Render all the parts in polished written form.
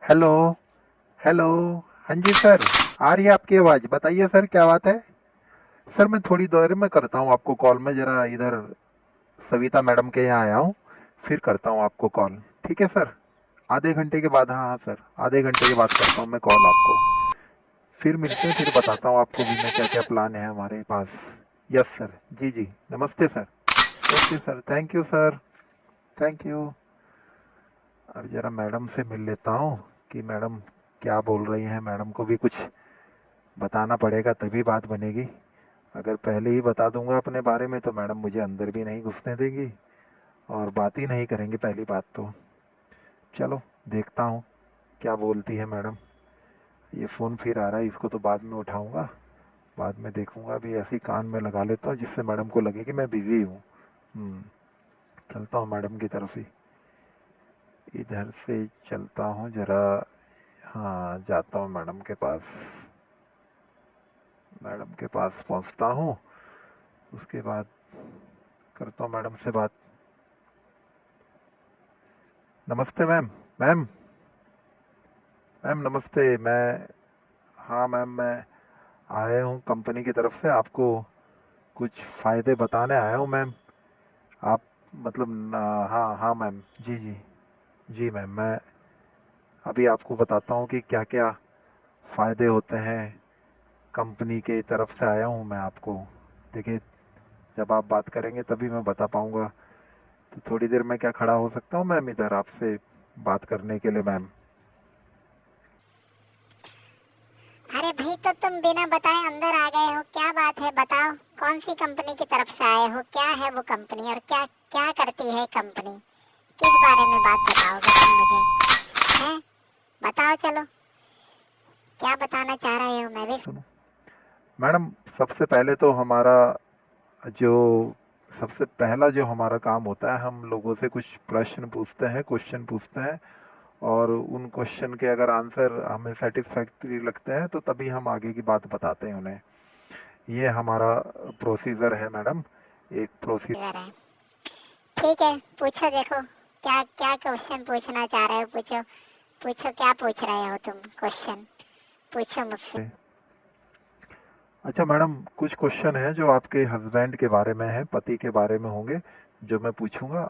Hello. Hello. हाँ जी sir. आ रही है आपकी आवाज़, बताइए सर क्या बात है। सर मैं थोड़ी देर में करता हूँ आपको कॉल, मैं ज़रा इधर सविता मैडम के यहाँ आया हूँ, फिर करता हूँ आपको कॉल। ठीक है सर। आधे घंटे के बाद, हाँ हाँ सर, आधे घंटे के बाद करता हूँ मैं कॉल आपको। फिर मिलते हैं, फिर बताता हूँ आपको भी मैं क्या क्या प्लान है हमारे पास। यस सर, जी जी, नमस्ते sir. Okay sir, thank you sir. Thank you. अब ज़रा मैडम से मिल लेता हूँ कि मैडम क्या बोल रही हैं। मैडम को भी कुछ बताना पड़ेगा तभी बात बनेगी। अगर पहले ही बता दूंगा अपने बारे में तो मैडम मुझे अंदर भी नहीं घुसने देगी और बात ही नहीं करेंगे पहली बात तो। चलो देखता हूँ क्या बोलती है मैडम। ये फ़ोन फिर आ रहा है, इसको तो बाद में उठाऊंगा, बाद में देखूंगा। अभी ऐसे ही कान में लगा लेता हूँ जिससे मैडम को लगे कि मैं बिज़ी हूँ। हम्म, चलता हूँ मैडम की तरफ ही, इधर से चलता हूँ ज़रा। हाँ, जाता हूँ मैडम के पास। मैडम के पास पहुँचता हूँ, उसके बाद करता हूँ मैडम से बात। नमस्ते मैम। मैम, मैम नमस्ते। मैं, हाँ मैम, मैं आया हूँ कंपनी की तरफ से, आपको कुछ फ़ायदे बताने आया हूँ मैम। आप मतलब हाँ हाँ मैम, जी जी। जी मैम, मैं अभी आपको बताता हूँ कि क्या क्या फ़ायदे होते हैं। कंपनी के तरफ से आया हूँ मैं आपको। देखिए, जब आप बात करेंगे तभी मैं बता पाऊँगा। तो थोड़ी देर में क्या खड़ा हो सकता हूँ मैम इधर आपसे बात करने के लिए मैम। अरे भाई, तो तुम बिना बताए अंदर आ गए हो, क्या बात है? बताओ, कौन सी कंपनी की तरफ से आए हो? क्या है वो कंपनी और क्या क्या करती है कंपनी? किस बारे में बात बताओगे तुम मुझे? हैं? बताओ चलो, क्या बताना चाह रहे हो? मैं भी सुनो मैडम, सबसे पहले तो हमारा जो सबसे पहला जो हमारा काम होता है, हम लोगों से कुछ प्रश्न पूछते हैं, क्वेश्चन पूछते हैं, और उन क्वेश्चन के अगर आंसर हमें सेटिस्फैक्ट्री लगते हैं तो तभी हम आगे की बात बताते हैं उन्हें। ये हमारा प्रोसीजर है मैडम, एक प्रोसीजर। इधर है। ठीक है, पूछो। देखो, क्या क्या क्वेश्चन पूछना चाह रहे हो? पूछो। पूछो, क्या पूछ रहे हो तुम? क्वेश्चन पूछो मुझसे। अच्छा मैडम, कुछ क्वेश्चन है जो आपके हस्बैंड के बारे में है, पति के बारे में होंगे, जो मैं पूछूंगा।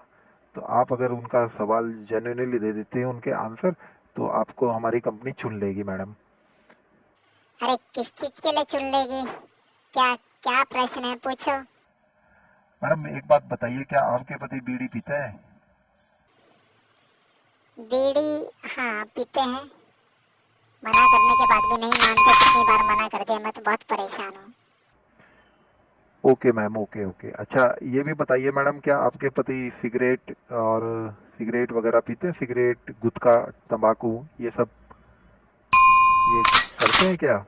तो आप अगर उनका सवाल जेन्युइनली दे देते हैं उनके आंसर, तो आपको हमारी कंपनी चुन लेगी मैडम। अरे, किस चीज के लिए चुन लेगी? क्या क्या प्रश्न है? पूछो। मैडम एक बात बताइए, क्या आपके पति बीड़ी पीते हैं? बीड़ी? हाँ, पीते हैं। मना करने के बाद भी नहीं मानते, कितनी बार मना कर दिया, मैं तो बहुत परेशान हूँ। Okay ma'am, okay okay. अच्छा ये भी बताइए मैडम, क्या आपके पति सिगरेट और सिगरेट वगैरह पीते हैं? सिगरेट, गुटखा, तंबाकू, ये सब ये करते हैं क्या?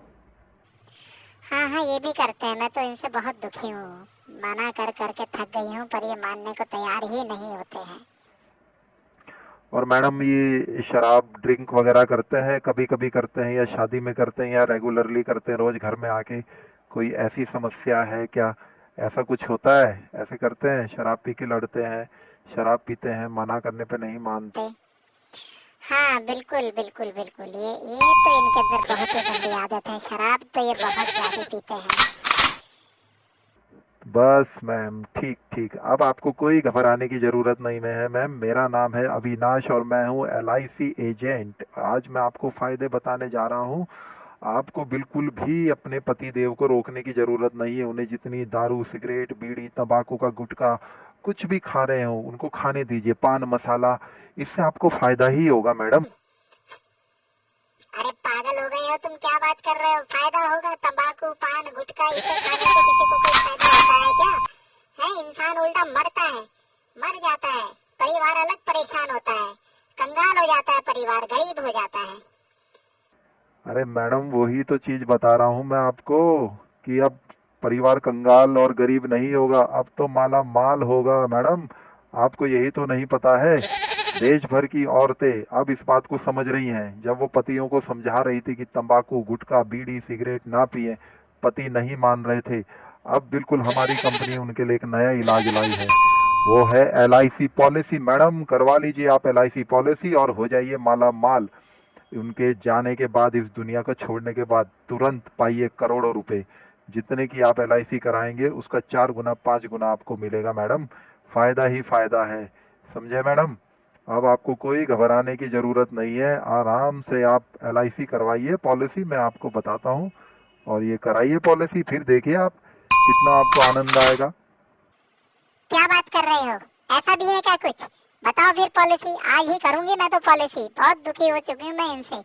हाँ हाँ, ये भी करते हैं। मैं तो इनसे बहुत दुखी हूँ। मना कर करके थक गई हूँ, पर ये मानने को तैयार ही नहीं होते हैं। और मैडम ये शराब ड्रिंक वगैरह करते हैं? कभी कभी करते हैं या शादी में करते हैं या रेगुलरली करते हैं रोज घर में आके? कोई ऐसी समस्या है क्या? ऐसा कुछ होता है, ऐसे करते हैं, शराब पी के लड़ते हैं, शराब पीते हैं, मना करने पे नहीं मानते? ते- हाँ, बिल्कुल बिल्कुल बिल्कुल। ये तो इनके अंदर बहुत ही गंदी आदत है। शराब तो ये बहुत ज्यादा पीते हैं। बस मैम, ठीक ठीक, अब आपको कोई घबराने की ज़रूरत नहीं है मैम। मेरा नाम है अविनाश और मैं हूँ LIC एजेंट। आज मैं आपको फ़ायदे बताने जा रहा हूँ। आपको बिल्कुल भी अपने पति देव को रोकने की ज़रूरत नहीं है। उन्हें जितनी दारू, सिगरेट, बीड़ी, तंबाकू का गुटखा कुछ भी खा रहे हो उनको खाने दीजिए, पान मसाला, इससे आपको फ़ायदा ही होगा मैडम। अरे पागल हो गए हो तुम? क्या बात कर रहे हो? फायदा होगा? तंबाकू, पान, गुटखा, इसे खाने से किसी को कोई फायदा होता है क्या? है, इंसान उल्टा मरता है, मर जाता है। परिवार अलग परेशान होता है, कंगाल हो जाता है, परिवार गरीब हो जाता है। अरे मैडम, वही तो चीज बता रहा हूँ मैं आपको कि अब परिवार कंगाल और गरीब नहीं होगा, अब तो माला माल होगा मैडम। आपको यही तो नहीं पता है। देश भर की औरतें अब इस बात को समझ रही हैं। जब वो पतियों को समझा रही थी कि तंबाकू, गुटखा, बीड़ी, सिगरेट ना पिए, पति नहीं मान रहे थे। अब बिल्कुल हमारी कंपनी उनके लिए एक नया इलाज लाई है। वो है LIC पॉलिसी। मैडम करवा लीजिए आप LIC पॉलिसी और हो जाइए माला माल। उनके जाने के बाद, इस दुनिया को छोड़ने के बाद तुरंत पाइए करोड़ों रुपए। जितने की आप LIC कराएंगे उसका 4 गुना 5 गुना आपको मिलेगा मैडम। फायदा ही फायदा है, समझे मैडम। अब आपको कोई घबराने की जरूरत नहीं है, आराम से आप LIC करवाइए पॉलिसी, मैं आपको बताता हूँ। और ये कराइए पॉलिसी, फिर देखिए आप कितना आपको आनंद आएगा। क्या बात कर रहे हो, ऐसा भी है क्या कुछ? बताओ फिर पॉलिसी, आज ही करूंगी मैं तो पॉलिसी। बहुत दुखी हो चुकी हूँ मैं इनसे।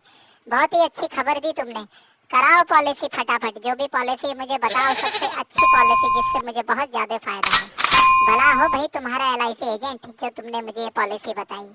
बहुत ही अच्छी खबर दी तुमने। कराओ पॉलिसी फटाफट, जो भी पॉलिसी मुझे बताओ सबसे अच्छी पॉलिसी जिससे मुझे बहुत ज्यादा फायदा हो। भला हो भाई तुम्हारा LIC एजेंट जो तुमने मुझे ये पॉलिसी बताई।